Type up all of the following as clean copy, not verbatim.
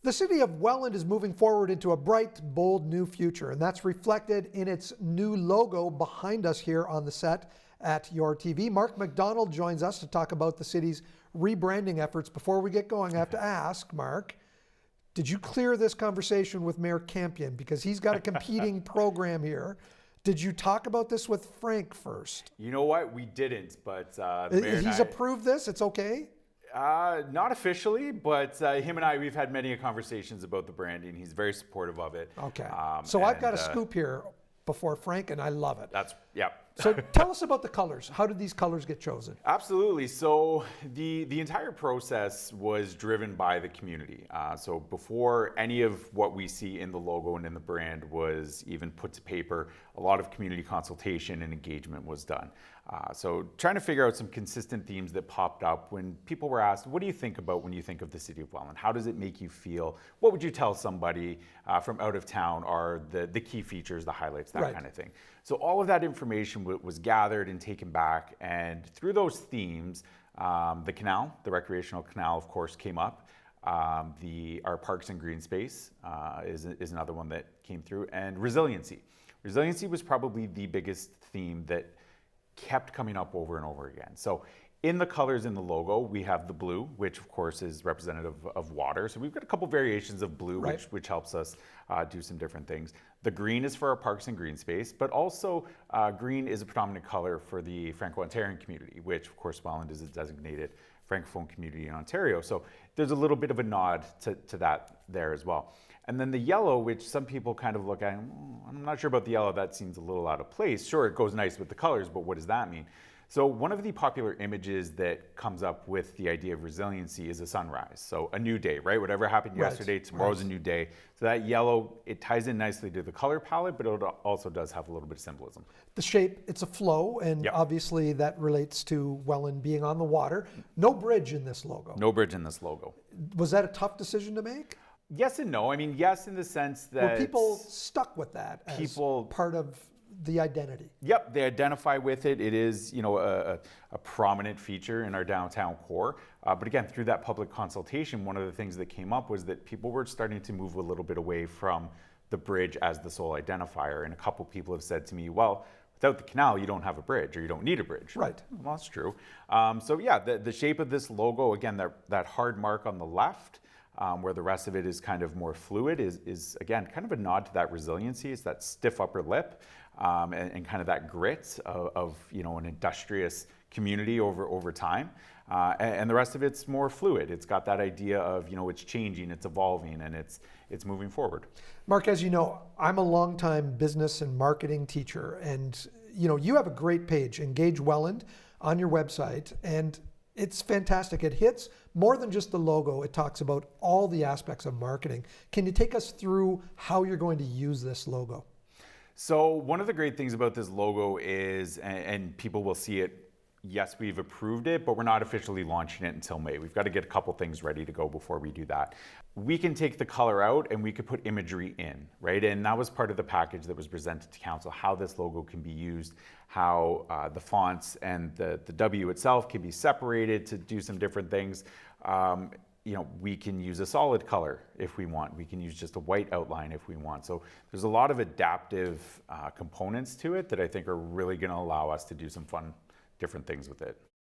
The city of Welland is moving forward into a bright, bold new future, and that's reflected in its new logo behind us here on the set at YourTV. Marc MacDonald joins us to talk about the city's rebranding efforts. Before we get going, I have to ask, Marc, did you clear this conversation with Mayor Campion? Because he's got a competing program here. Did you talk about this with Frank first? You know what? We didn't, but the mayor He's approved this? It's okay? Not officially, but him and I, we've had many conversations about the branding. He's very supportive of it. Okay. So I've got a scoop here before Frank, and I love it. Yeah. So tell us about the colors. How did these colors get chosen? Absolutely. So the entire process was driven by the community. So before any of what we see in the logo and in the brand was even put to paper, a lot of community consultation and engagement was done. So trying to figure out some consistent themes that popped up when people were asked, what do you think about when you think of the City of Welland? How does it make you feel? What would you tell somebody from out of town are the key features, the highlights, that kind of thing. So all of that information was gathered and taken back, and through those themes, the canal, the recreational canal, of course, came up. Our parks and green space is another one that came through, and resiliency. Resiliency was probably the biggest theme that kept coming up over and over again. So in the colors in the logo, we have the blue, which of course is representative of water. So we've got a couple variations of blue, which helps us do some different things. The green is for our parks and green space, but also green is a predominant color for the Franco-Ontarian community, which of course Welland is a designated Francophone community in Ontario. So there's a little bit of a nod to that there as well. And then the yellow, which some people kind of look at, I'm not sure about the yellow, that seems a little out of place. Sure, it goes nice with the colors, but what does that mean? So one of the popular images that comes up with the idea of resiliency is a sunrise. So a new day, right? Whatever happened yesterday, tomorrow's a new day. So that yellow, it ties in nicely to the color palette, but it also does have a little bit of symbolism. The shape, it's a flow, and obviously that relates to Welland being on the water. No bridge in this logo. No bridge in this logo. Was that a tough decision to make? Yes and no. I mean, yes, in the sense that were people stuck with that as part of the identity? Yep, they identify with it. It is, a prominent feature in our downtown core. But again, through that public consultation, one of the things that came up was that people were starting to move a little bit away from the bridge as the sole identifier. And a couple people have said to me, well, without the canal, you don't have a bridge, or you don't need a bridge. Right. Well, that's true. So yeah, the shape of this logo, again, that hard mark on the left, where the rest of it is kind of more fluid, is again kind of a nod to that resiliency. It's that stiff upper lip and kind of that grit of an industrious community over time. And the rest of it's more fluid. It's got that idea of it's changing, it's evolving, and it's moving forward. Marc, as you know, I'm a longtime business and marketing teacher, and you have a great page, Engage Welland, on your website, and it's fantastic. It hits more than just the logo. It talks about all the aspects of marketing. Can you take us through how you're going to use this logo? So one of the great things about this logo is, and people will see it, yes, we've approved it, but we're not officially launching it until May. We've got to get a couple things ready to go before we do that. We can take the color out and we could put imagery in, right? And that was part of the package that was presented to council, how this logo can be used, how the fonts and the W itself can be separated to do some different things. We can use a solid color if we want. We can use just a white outline if we want. So there's a lot of adaptive components to it that I think are really going to allow us to do some fun, different things with it.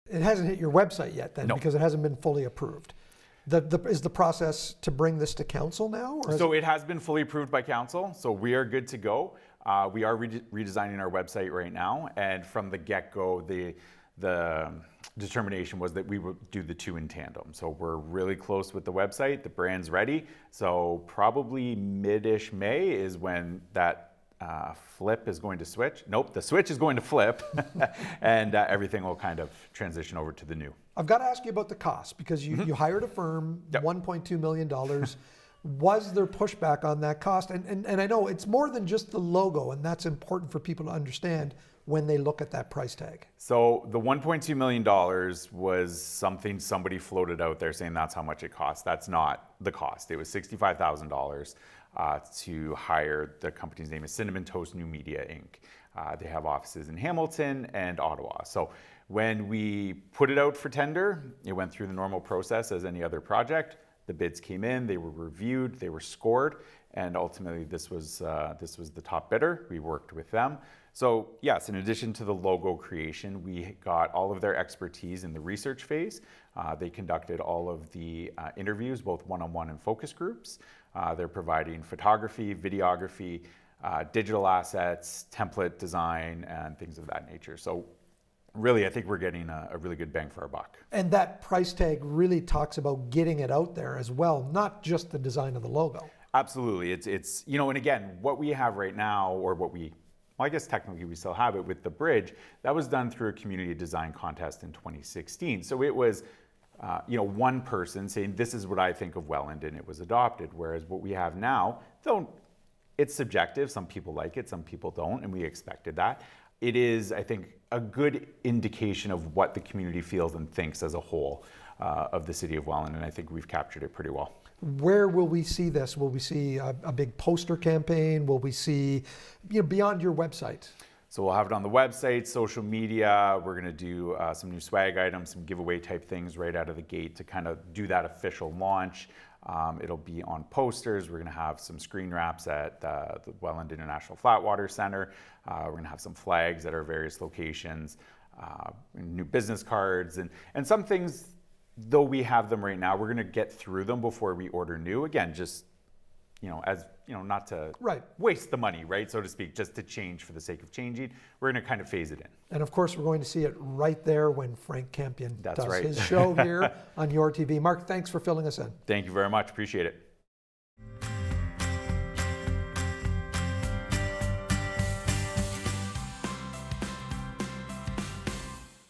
It hasn't hit your website yet then, because it hasn't been fully approved. Is the process to bring this to council now? So it has been fully approved by council, so we are good to go. We are redesigning our website right now, and from the get-go, the determination was that we would do the two in tandem. So we're really close with the website, the brand's ready, so probably mid-ish May is when that flip is going to switch. Nope, the switch is going to flip and everything will kind of transition over to the new. I've got to ask you about the cost, because you hired a firm, $1.2 million. Was there pushback on that cost? And I know it's more than just the logo, and that's important for people to understand when they look at that price tag. So the $1.2 million was something somebody floated out there saying that's how much it costs. That's not the cost. It was $65,000 to hire. The company's name is Cinnamon Toast New Media Inc. They have offices in Hamilton and Ottawa. So when we put it out for tender, it went through the normal process as any other project. The bids came in, they were reviewed, they were scored, and ultimately this was the top bidder. We worked with them. So yes, in addition to the logo creation, we got all of their expertise in the research phase. They conducted all of the interviews, both one-on-one and focus groups. They're providing photography, videography, digital assets, template design, and things of that nature. So really, I think we're getting a really good bang for our buck. And that price tag really talks about getting it out there as well, not just the design of the logo. Absolutely. It's you know, and again, what we have right now, or what we, well, I guess technically we still have it with the bridge, that was done through a community design contest in 2016. So it was, you know, one person saying, this is what I think of Welland, and it was adopted. Whereas what we have now, though it's subjective, some people like it, some people don't, and we expected that. It is, I think, a good indication of what the community feels and thinks as a whole of the City of Welland, and I think we've captured it pretty well. Where will we see this? Will we see a big poster campaign? Will we see, you know, beyond your website? So we'll have it on the website, social media. We're going to do some new swag items, some giveaway type things right out of the gate to kind of do that official launch. It'll be on posters. We're going to have some screen wraps at the Welland International Flatwater Center. We're going to have some flags at our various locations, new business cards, and some things, though we have them right now, we're going to get through them before we order new. Again, just, you know, as you know, not to waste the money, right, so to speak, just to change for the sake of changing. We're going to kind of phase it in. And of course, we're going to see it right there when Frank Campion does right. his show here on YourTV. Marc, thanks for filling us in. Thank you very much. Appreciate it.